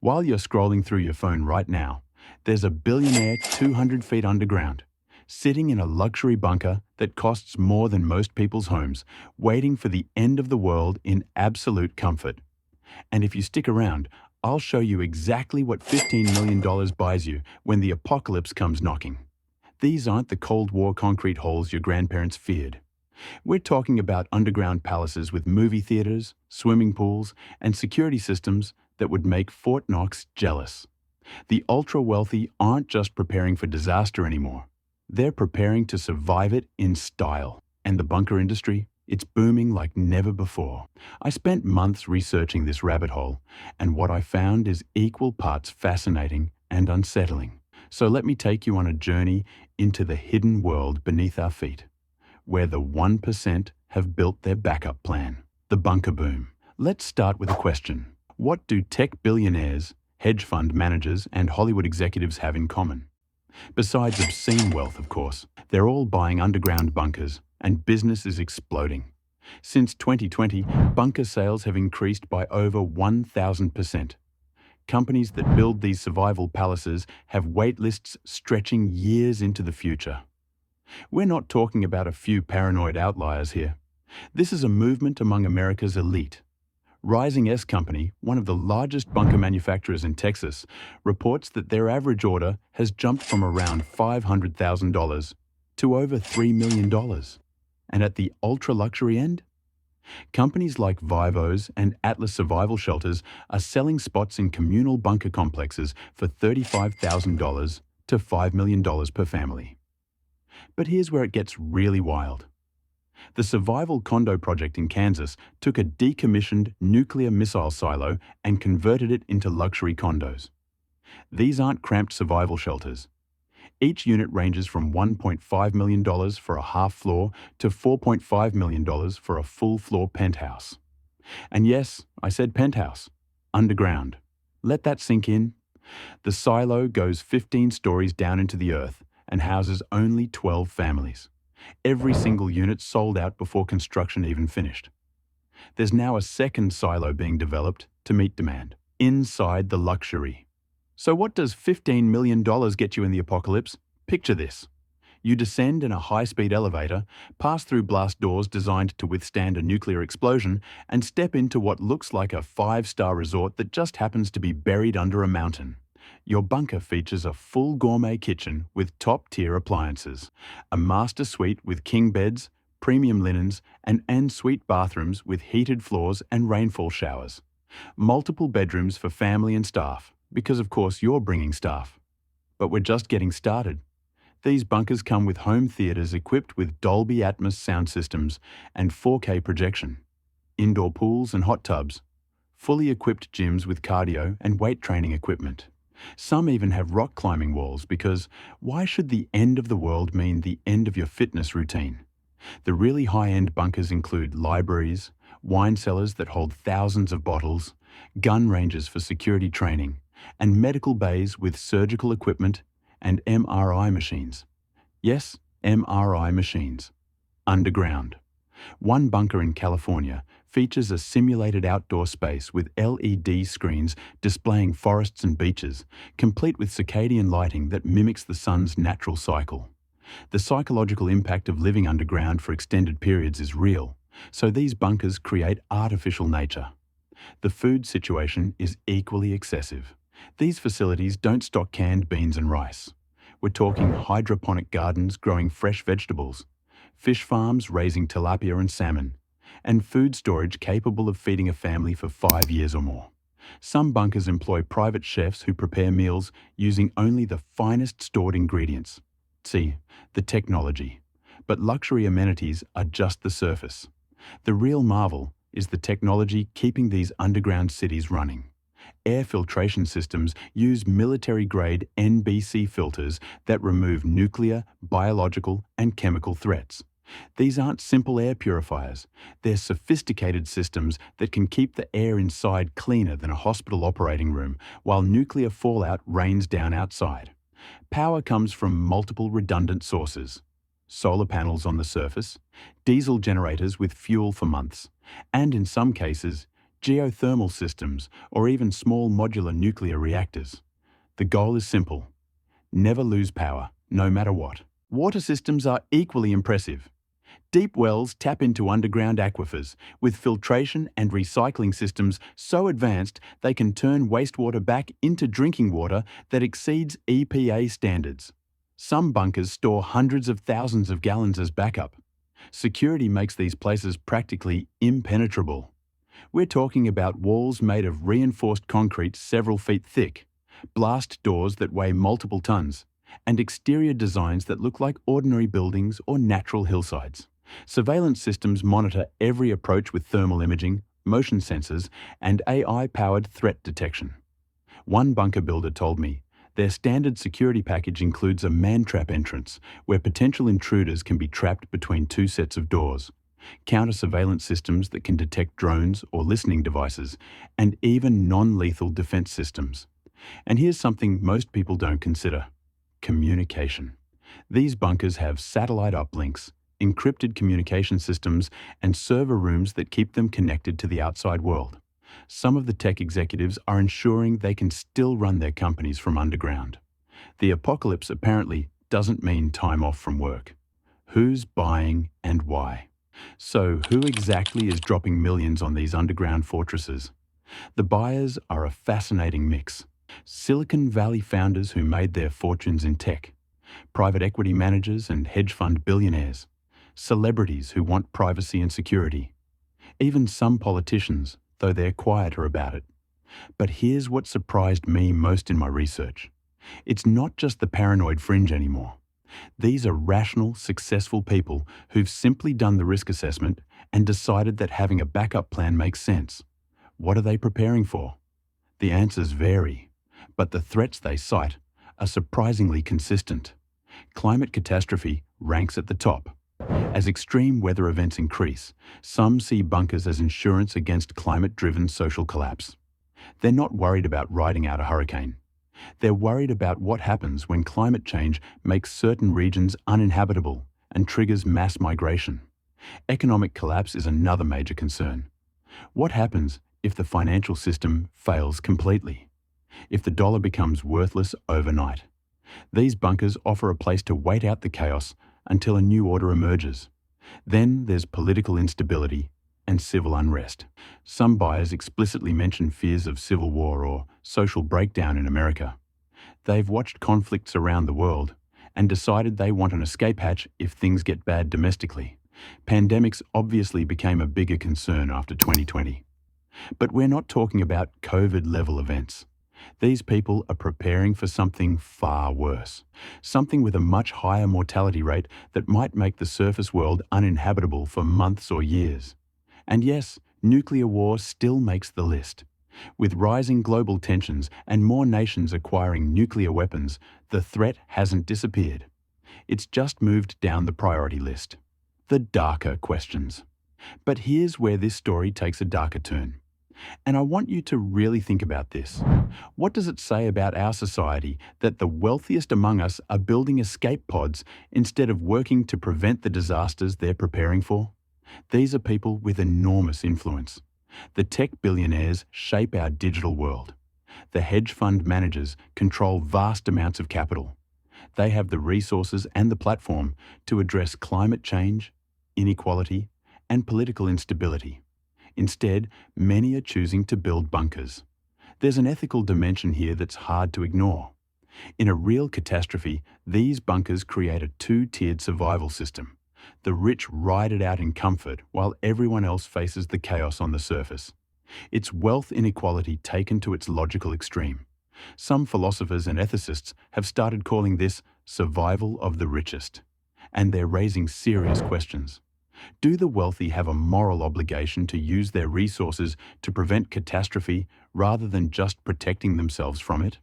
While you're scrolling through your phone right now, there's a billionaire 200 feet underground, sitting in a luxury bunker that costs more than most people's homes, waiting for the end of the world in absolute comfort. And if you stick around, I'll show you exactly what $15 million buys you when the apocalypse comes knocking. These aren't the Cold War concrete holes your grandparents feared. We're talking about underground palaces with movie theaters, swimming pools, and security systems that would make Fort Knox jealous. The ultra-wealthy aren't just preparing for disaster anymore. They're preparing to survive it in style. And the bunker industry? It's booming like never before. I spent months researching this rabbit hole, and what I found is equal parts fascinating and unsettling. So let me take you on a journey into the hidden world beneath our feet, where the 1% have built their backup plan. The bunker boom. Let's start with a question. What do tech billionaires, hedge fund managers, and Hollywood executives have in common? Besides obscene wealth, of course, they're all buying underground bunkers, and business is exploding. Since 2020, bunker sales have increased by over 1,000%. Companies that build these survival palaces have wait lists stretching years into the future. We're not talking about a few paranoid outliers here. This is a movement among America's elite. Rising S Company, one of the largest bunker manufacturers in Texas, reports that their average order has jumped from around $500,000 to over $3 million. And at the ultra-luxury end, companies like Vivos and Atlas Survival Shelters are selling spots in communal bunker complexes for $35,000 to $5 million per family. But here's where it gets really wild. The Survival Condo Project in Kansas took a decommissioned nuclear missile silo and converted it into luxury condos. These aren't cramped survival shelters. Each unit ranges from $1.5 million for a half floor to $4.5 million for a full floor penthouse. And yes, I said penthouse, underground. Let that sink in. The silo goes 15 stories down into the earth and houses only 12 families. Every single unit sold out before construction even finished. There's now a second silo being developed to meet demand, inside the luxury. So what does $15 million get you in the apocalypse? Picture this. You descend in a high-speed elevator, pass through blast doors designed to withstand a nuclear explosion, and step into what looks like a 5-star resort that just happens to be buried under a mountain. Your bunker features a full gourmet kitchen with top-tier appliances, a master suite with king beds, premium linens, and en-suite bathrooms with heated floors and rainfall showers. Multiple bedrooms for family and staff, because of course you're bringing staff. But we're just getting started. These bunkers come with home theaters equipped with Dolby Atmos sound systems and 4K projection, indoor pools and hot tubs, fully equipped gyms with cardio and weight training equipment. Some even have rock climbing walls because why should the end of the world mean the end of your fitness routine? The really high-end bunkers include libraries, wine cellars that hold thousands of bottles, gun ranges for security training, and medical bays with surgical equipment and MRI machines. Yes, MRI machines. Underground. One bunker in California features a simulated outdoor space with LED screens displaying forests and beaches, complete with circadian lighting that mimics the sun's natural cycle. The psychological impact of living underground for extended periods is real, so these bunkers create artificial nature. The food situation is equally excessive. These facilities don't stock canned beans and rice. We're talking hydroponic gardens growing fresh vegetables, fish farms raising tilapia and salmon, and food storage capable of feeding a family for 5 years or more. Some bunkers employ private chefs who prepare meals using only the finest stored ingredients. See, the technology. But luxury amenities are just the surface. The real marvel is the technology keeping these underground cities running. Air filtration systems use military-grade NBC filters that remove nuclear, biological, and chemical threats. These aren't simple air purifiers. They're sophisticated systems that can keep the air inside cleaner than a hospital operating room while nuclear fallout rains down outside. Power comes from multiple redundant sources. Solar panels on the surface, diesel generators with fuel for months, and in some cases, geothermal systems, or even small modular nuclear reactors. The goal is simple: never lose power, no matter what. Water systems are equally impressive. Deep wells tap into underground aquifers, with filtration and recycling systems so advanced they can turn wastewater back into drinking water that exceeds EPA standards. Some bunkers store hundreds of thousands of gallons as backup. Security makes these places practically impenetrable. We're talking about walls made of reinforced concrete several feet thick, blast doors that weigh multiple tons, and exterior designs that look like ordinary buildings or natural hillsides. Surveillance systems monitor every approach with thermal imaging, motion sensors, and AI-powered threat detection. One bunker builder told me their standard security package includes a man-trap entrance where potential intruders can be trapped between two sets of doors, counter-surveillance systems that can detect drones or listening devices, and even non-lethal defense systems. And here's something most people don't consider: communication. These bunkers have satellite uplinks, encrypted communication systems, and server rooms that keep them connected to the outside world. Some of the tech executives are ensuring they can still run their companies from underground. The apocalypse apparently doesn't mean time off from work. Who's buying and why? So, who exactly is dropping millions on these underground fortresses? The buyers are a fascinating mix. Silicon Valley founders who made their fortunes in tech, private equity managers and hedge fund billionaires, celebrities who want privacy and security, even some politicians, though they're quieter about it. But here's what surprised me most in my research. It's not just the paranoid fringe anymore. These are rational, successful people who've simply done the risk assessment and decided that having a backup plan makes sense. What are they preparing for? The answers vary, but the threats they cite are surprisingly consistent. Climate catastrophe ranks at the top. As extreme weather events increase, some see bunkers as insurance against climate-driven social collapse. They're not worried about riding out a hurricane. They're worried about what happens when climate change makes certain regions uninhabitable and triggers mass migration. Economic collapse is another major concern. What happens if the financial system fails completely? If the dollar becomes worthless overnight? These bunkers offer a place to wait out the chaos until a new order emerges. Then there's political instability and civil unrest. Some buyers explicitly mention fears of civil war or social breakdown in America. They've watched conflicts around the world and decided they want an escape hatch if things get bad domestically. Pandemics obviously became a bigger concern after 2020. But we're not talking about COVID-level events. These people are preparing for something far worse, something with a much higher mortality rate that might make the surface world uninhabitable for months or years. And yes, nuclear war still makes the list. With rising global tensions and more nations acquiring nuclear weapons, the threat hasn't disappeared. It's just moved down the priority list. The darker questions. But here's where this story takes a darker turn. And I want you to really think about this. What does it say about our society that the wealthiest among us are building escape pods instead of working to prevent the disasters they're preparing for? These are people with enormous influence. The tech billionaires shape our digital world. The hedge fund managers control vast amounts of capital. They have the resources and the platform to address climate change, inequality, and political instability. Instead, many are choosing to build bunkers. There's an ethical dimension here that's hard to ignore. In a real catastrophe, these bunkers create a two-tiered survival system. The rich ride it out in comfort while everyone else faces the chaos on the surface. It's wealth inequality taken to its logical extreme. Some philosophers and ethicists have started calling this survival of the richest. And they're raising serious questions. Do the wealthy have a moral obligation to use their resources to prevent catastrophe rather than just protecting themselves from it?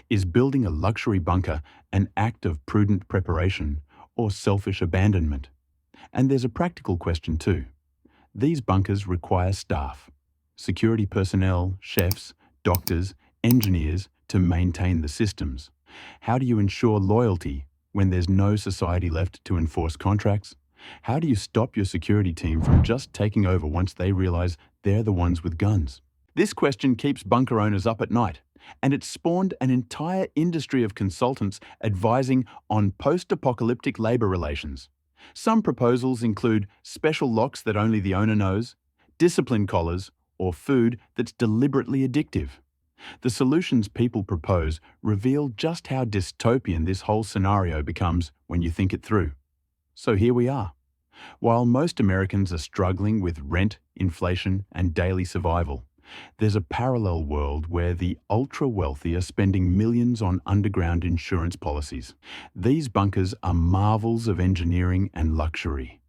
Is building a luxury bunker an act of prudent preparation or selfish abandonment? And there's a practical question too. These bunkers require staff, security personnel, chefs, doctors, engineers to maintain the systems. How do you ensure loyalty when there's no society left to enforce contracts? How do you stop your security team from just taking over once they realize they're the ones with guns? This question keeps bunker owners up at night, and it's spawned an entire industry of consultants advising on post-apocalyptic labor relations. Some proposals include special locks that only the owner knows, discipline collars, or food that's deliberately addictive. The solutions people propose reveal just how dystopian this whole scenario becomes when you think it through. So here we are. While most Americans are struggling with rent, inflation, and daily survival, there's a parallel world where the ultra-wealthy are spending millions on underground insurance policies. These bunkers are marvels of engineering and luxury.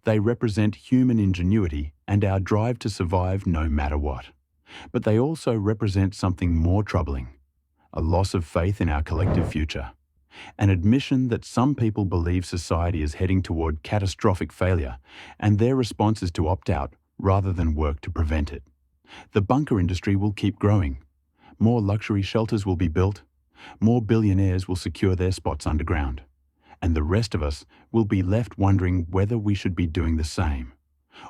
They represent human ingenuity and our drive to survive no matter what. But they also represent something more troubling: a loss of faith in our collective future. An admission that some people believe society is heading toward catastrophic failure, and their response is to opt out rather than work to prevent it. The bunker industry will keep growing. More luxury shelters will be built. More billionaires will secure their spots underground. And the rest of us will be left wondering whether we should be doing the same,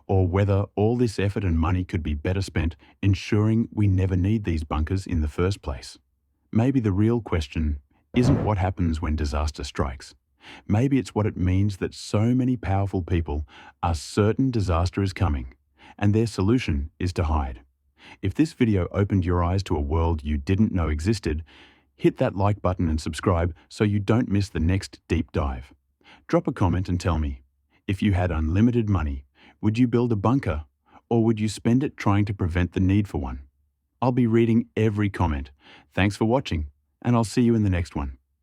or whether all this effort and money could be better spent ensuring we never need these bunkers in the first place. Maybe the real question isn't what happens when disaster strikes. Maybe it's what it means that so many powerful people are certain disaster is coming, and their solution is to hide. If this video opened your eyes to a world you didn't know existed, hit that like button and subscribe so you don't miss the next deep dive. Drop a comment and tell me, if you had unlimited money, would you build a bunker, or would you spend it trying to prevent the need for one? I'll be reading every comment. Thanks for watching, and I'll see you in the next one.